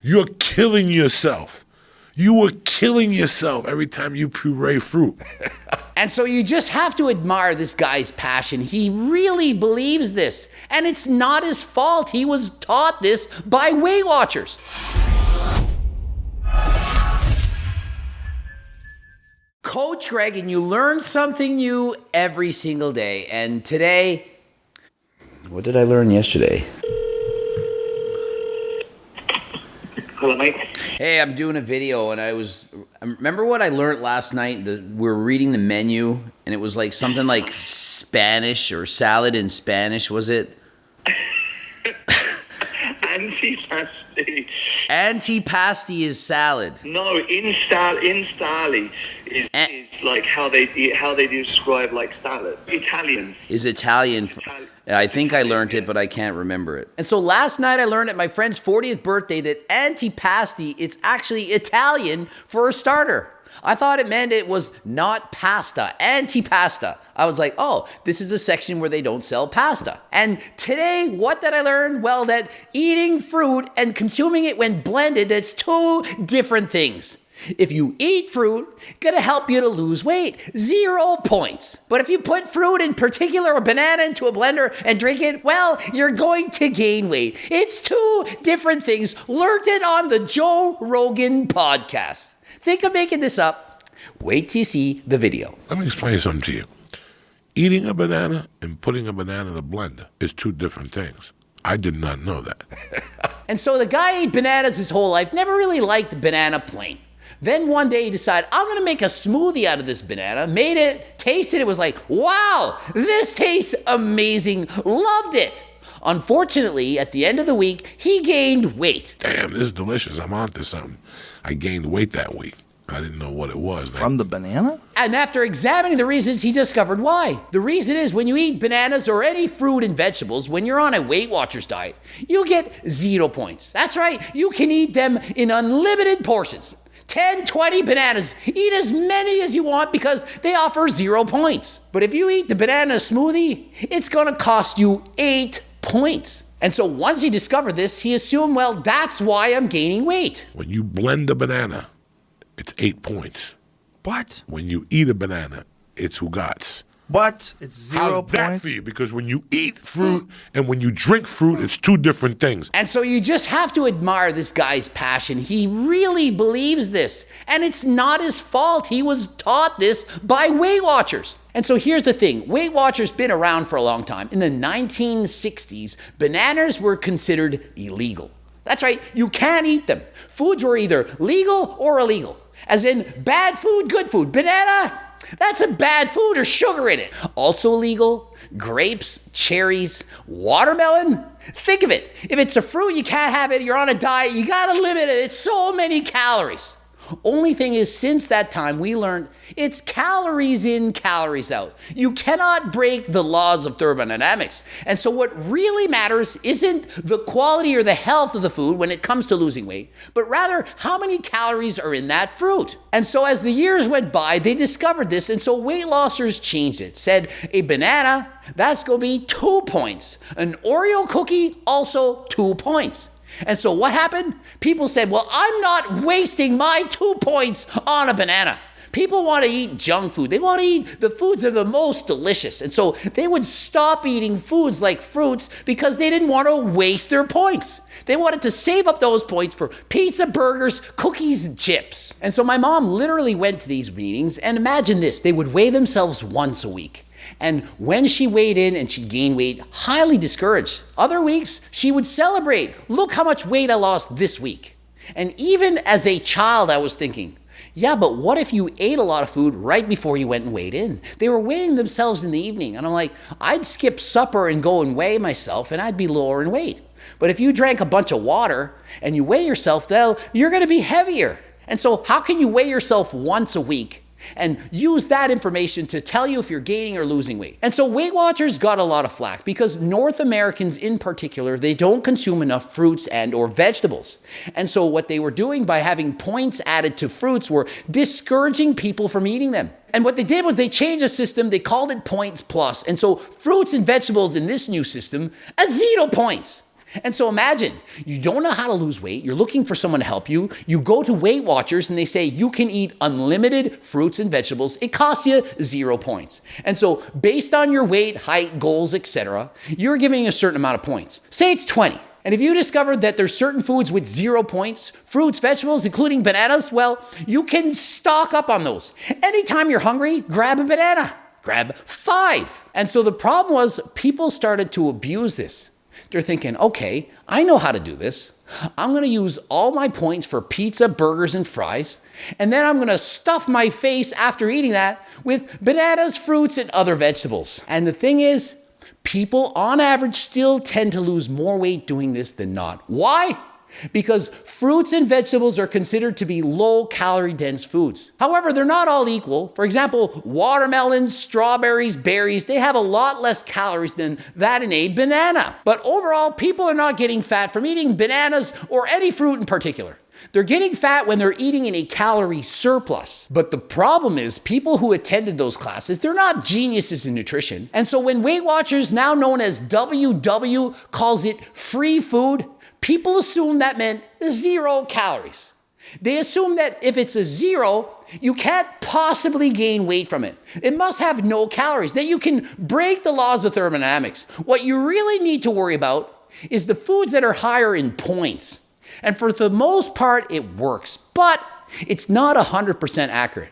You're killing yourself. You were killing yourself every time you puree fruit. And so you just have to admire this guy's passion. He really believes this. And it's not his fault. He was taught this by Weight Watchers. Coach Greg, and you learn something new every single day. And today, what did I learn yesterday? Hello, mate. Hey, I'm doing a video, and I remember what I learned last night. We're reading the menu, and it was like something like Spanish or salad in Spanish, was it? Antipasti. Antipasti is salad. No, instali is like how they describe like salad. Italian. Is Italian. I think I learned it, but I can't remember it. And so last night I learned at my friend's 40th birthday that antipasti, it's actually Italian for a starter. I thought it meant it was not pasta, antipasta. I was like, oh, this is a section where they don't sell pasta. And today, what did I learn? Well, that eating fruit and consuming it when blended, that's two different things. If you eat fruit, gonna help you to lose weight, 0 points. But if you put fruit, in particular a banana, into a blender and drink it, well, you're going to gain weight. It's two different things. Learned it on the Joe Rogan podcast. Think of making this up. Wait till you see the video. Let me explain something to you. Eating a banana and putting a banana in a blender is two different things. I did not know that. And so the guy ate bananas his whole life, never really liked banana plain. Then one day he decided, I'm going to make a smoothie out of this banana. Made it, tasted it, was like, wow, this tastes amazing. Loved it. Unfortunately, at the end of the week, he gained weight. Damn, this is delicious. I'm onto something. I gained weight that week. I didn't know what it was. From the banana? And after examining the reasons, he discovered why. The reason is when you eat bananas or any fruit and vegetables, when you're on a Weight Watchers diet, you get 0 points. That's right. You can eat them in unlimited portions. 10, 20 bananas. Eat as many as you want because they offer 0 points. But if you eat the banana smoothie, it's going to cost you 8 points. And so once he discovered this, he assumed, well, that's why I'm gaining weight. When you blend a banana, it's 8 points. What? When you eat a banana, it's ugats. What? It's 0 How's points? that for you? Because when you eat fruit and when you drink fruit, it's two different things. And so you just have to admire this guy's passion. He really believes this. And it's not his fault. He was taught this by Weight Watchers. And so here's the thing. Weight Watchers been around for a long time. In the 1960s, bananas were considered illegal. That's right. You can't eat them. Foods were either legal or illegal. As in bad food, good food. Banana, that's a bad food or sugar in it. Also illegal, grapes, cherries, watermelon. Think of it. If it's a fruit, you can't have it. You're on a diet. You got to limit it. It's so many calories. Only thing is, since that time, we learned it's calories in, calories out. You cannot break the laws of thermodynamics. And so what really matters isn't the quality or the health of the food when it comes to losing weight, but rather how many calories are in that fruit. And so as the years went by, they discovered this, and so weight lossers changed it. Said a banana, that's going to be 2 points. An Oreo cookie, also 2 points. And so what happened? People said, well, I'm not wasting my 2 points on a banana. People want to eat junk food. They want to eat the foods that are the most delicious. And so they would stop eating foods like fruits because they didn't want to waste their points. They wanted to save up those points for pizza, burgers, cookies, and chips. And so my mom literally went to these meetings, and imagine this, they would weigh themselves once a week. And when she weighed in and she gained weight, highly discouraged. Other weeks, she would celebrate. Look how much weight I lost this week. And even as a child, I was thinking, yeah, but what if you ate a lot of food right before you went and weighed in? They were weighing themselves in the evening. And I'm like, I'd skip supper and go and weigh myself, and I'd be lower in weight. But if you drank a bunch of water and you weigh yourself, you're going to be heavier. And so how can you weigh yourself once a week and use that information to tell you if you're gaining or losing weight? And so Weight Watchers got a lot of flack because North Americans in particular, they don't consume enough fruits and or vegetables. And so what they were doing by having points added to fruits were discouraging people from eating them. And what they did was they changed the system. They called it points plus. And so fruits and vegetables in this new system, 0 points. And so imagine, you don't know how to lose weight, you're looking for someone to help you, you go to Weight Watchers and they say you can eat unlimited fruits and vegetables, it costs you 0 points. And so based on your weight, height, goals, etc., you're giving a certain amount of points. Say it's 20. And if you discovered that there's certain foods with 0 points, fruits, vegetables, including bananas, well, you can stock up on those. Anytime you're hungry, grab a banana, grab 5. And so the problem was people started to abuse this. They're thinking, okay, I know how to do this. I'm going to use all my points for pizza, burgers, and fries. And then I'm going to stuff my face after eating that with bananas, fruits, and other vegetables. And the thing is, people on average still tend to lose more weight doing this than not. Why? Because fruits and vegetables are considered to be low-calorie dense foods. However, they're not all equal. For example, watermelons, strawberries, berries, they have a lot less calories than that in a banana. But overall, people are not getting fat from eating bananas or any fruit in particular. They're getting fat when they're eating in a calorie surplus. But the problem is people who attended those classes, they're not geniuses in nutrition. And so when Weight Watchers, now known as WW, calls it free food, people assume that meant 0 calories. They assume that if it's a 0, you can't possibly gain weight from it. It must have no calories, that you can break the laws of thermodynamics. What you really need to worry about is the foods that are higher in points. And for the most part, it works, but it's not 100% accurate.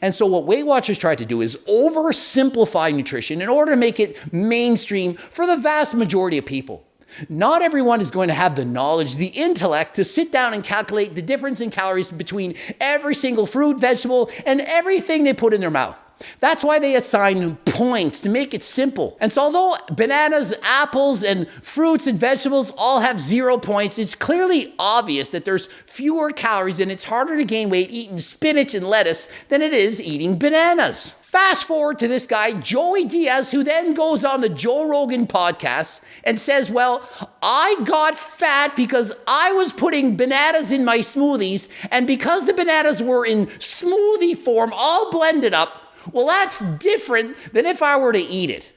And so what Weight Watchers try to do is oversimplify nutrition in order to make it mainstream for the vast majority of people. Not everyone is going to have the knowledge, the intellect to sit down and calculate the difference in calories between every single fruit, vegetable, and everything they put in their mouth. That's why they assign points to make it simple. And so although bananas, apples, and fruits and vegetables all have 0 points, it's clearly obvious that there's fewer calories and it's harder to gain weight eating spinach and lettuce than it is eating bananas. Fast forward to this guy, Joey Diaz, who then goes on the Joe Rogan podcast and says, well, I got fat because I was putting bananas in my smoothies, and because the bananas were in smoothie form, all blended up, well, that's different than if I were to eat it.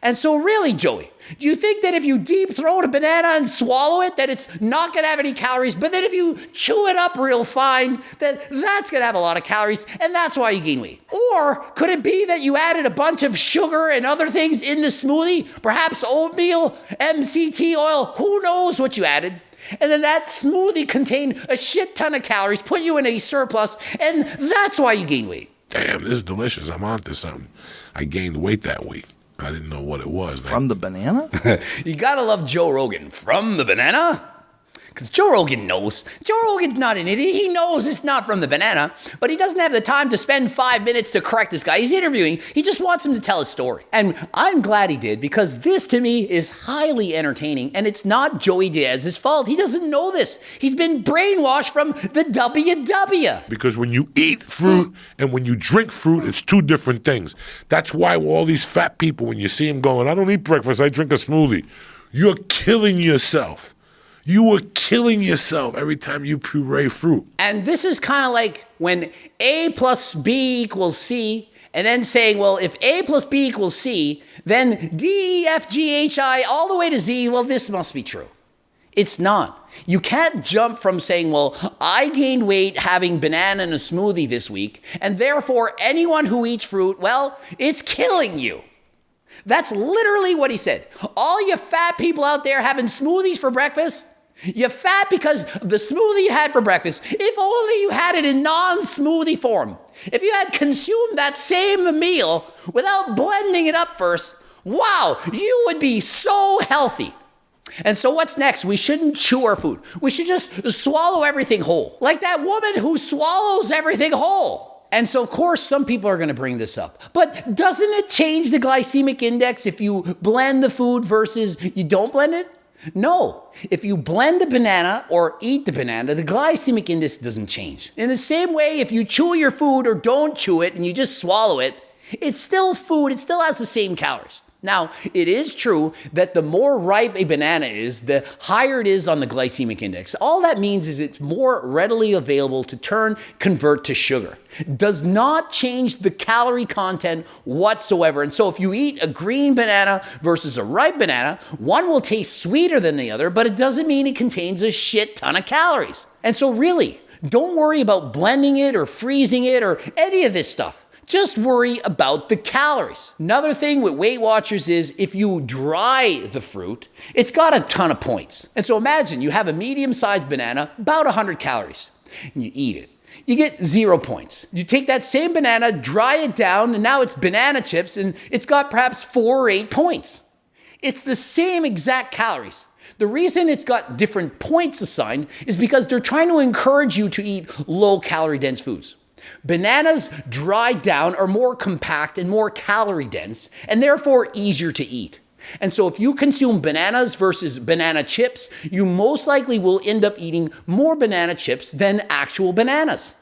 And so really, Joey, do you think that if you deep throat a banana and swallow it, that it's not going to have any calories, but that if you chew it up real fine, that that's going to have a lot of calories, and that's why you gain weight? Or could it be that you added a bunch of sugar and other things in the smoothie, perhaps oatmeal, MCT oil, who knows what you added? And then that smoothie contained a shit ton of calories, put you in a surplus, and that's why you gain weight. Damn, this is delicious. I'm onto something. I gained weight that week. I didn't know what it was. From the banana? You gotta love Joe Rogan. From the banana? Because Joe Rogan knows. Joe Rogan's not an idiot. He knows it's not from the banana, but he doesn't have the time to spend 5 minutes to correct this guy he's interviewing. He just wants him to tell his story. And I'm glad he did, because this to me is highly entertaining, and it's not Joey Diaz's fault. He doesn't know this. He's been brainwashed from the WW. Because when you eat fruit and when you drink fruit, it's two different things. That's why all these fat people, when you see them going, I don't eat breakfast, I drink a smoothie, you're killing yourself. You are killing yourself every time you puree fruit. And this is kind of like when A plus B equals C, and then saying, well, if A plus B equals C, then D, E, F, G, H, I, all the way to Z, well, this must be true. It's not. You can't jump from saying, well, I gained weight having banana in a smoothie this week, and therefore anyone who eats fruit, well, it's killing you. That's literally what he said. All you fat people out there having smoothies for breakfast, you're fat because of the smoothie you had for breakfast. If only you had it in non-smoothie form. If you had consumed that same meal without blending it up first, wow, you would be so healthy. And so what's next? We shouldn't chew our food. We should just swallow everything whole. Like that woman who swallows everything whole. And so, of course, some people are going to bring this up. But doesn't it change the glycemic index if you blend the food versus you don't blend it? No. If you blend the banana or eat the banana, the glycemic index doesn't change. In the same way, if you chew your food or don't chew it and you just swallow it, it's still food. It still has the same calories. Now, it is true that the more ripe a banana is, the higher it is on the glycemic index. All that means is it's more readily available to convert to sugar. Does not change the calorie content whatsoever. And so if you eat a green banana versus a ripe banana, one will taste sweeter than the other, but it doesn't mean it contains a shit ton of calories. And so really, don't worry about blending it or freezing it or any of this stuff. Just worry about the calories. Another thing with Weight Watchers is if you dry the fruit, it's got a ton of points. And so imagine you have a medium-sized banana, about 100 calories, and you eat it. You get 0 points. You take that same banana, dry it down, and now it's banana chips, and it's got perhaps 4 or 8 points. It's the same exact calories. The reason it's got different points assigned is because they're trying to encourage you to eat low-calorie dense foods. Bananas dried down are more compact and more calorie dense and therefore easier to eat. And so if you consume bananas versus banana chips, you most likely will end up eating more banana chips than actual bananas.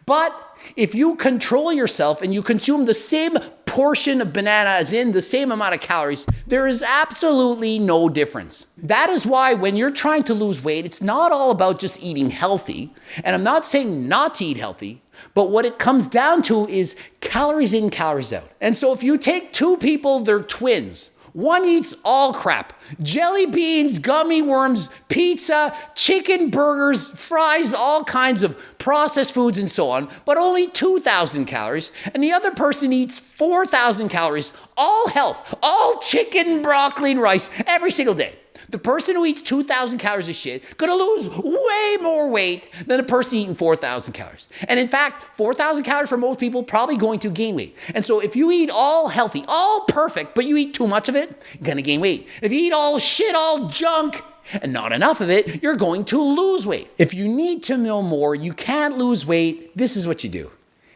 But if you control yourself and you consume the same portion of banana as in the same amount of calories, there is absolutely no difference. That is why when you're trying to lose weight, it's not all about just eating healthy. And I'm not saying not to eat healthy, but what it comes down to is calories in, calories out. And so if you take two people, they're twins. One eats all crap. Jelly beans, gummy worms, pizza, chicken burgers, fries, all kinds of processed foods and so on, but only 2,000 calories. And the other person eats 4,000 calories, all health, all chicken, broccoli, and rice every single day. The person who eats 2,000 calories of shit gonna lose way more weight than a person eating 4,000 calories. And in fact, 4,000 calories for most people probably going to gain weight. And so if you eat all healthy, all perfect, but you eat too much of it, you're gonna gain weight. If you eat all shit, all junk, and not enough of it, you're going to lose weight. If you need to know more, you can't lose weight, this is what you do.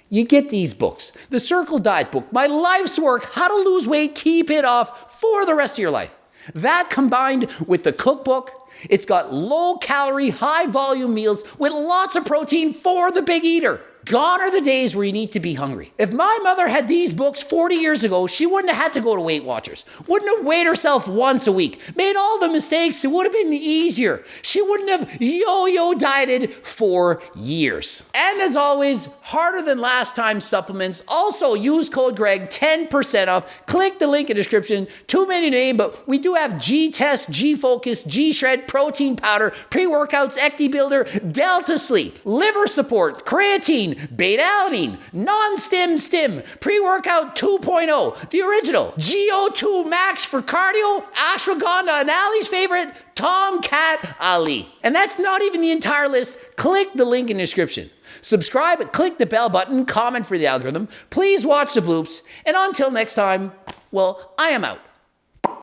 You get these books. The Circle Diet book, My Life's Work, How to Lose Weight, Keep It Off for the rest of your life. That combined with the cookbook, it's got low-calorie, high-volume meals with lots of protein for the big eater. Gone are the days where you need to be hungry. If my mother had these books 40 years ago, she wouldn't have had to go to Weight Watchers. Wouldn't have weighed herself once a week. Made all the mistakes. It would have been easier. She wouldn't have yo-yo dieted for years. And as always, harder than last time supplements. Also use code Greg, 10% off. Click the link in the description. Too many to name, but we do have G-Test, G-Focus, G-Shred, Protein Powder, Pre-Workouts, Ecti Builder, Delta Sleep, Liver Support, Creatine, beta-alanine, non-stim, pre-workout 2.0, the original, GO2 Max for cardio, ashwagandha, and Ali's favorite, Tomcat Ali. And that's not even the entire list. Click the link in the description. Subscribe, click the bell button, comment for the algorithm. Please watch the bloops. And until next time, well, I am out.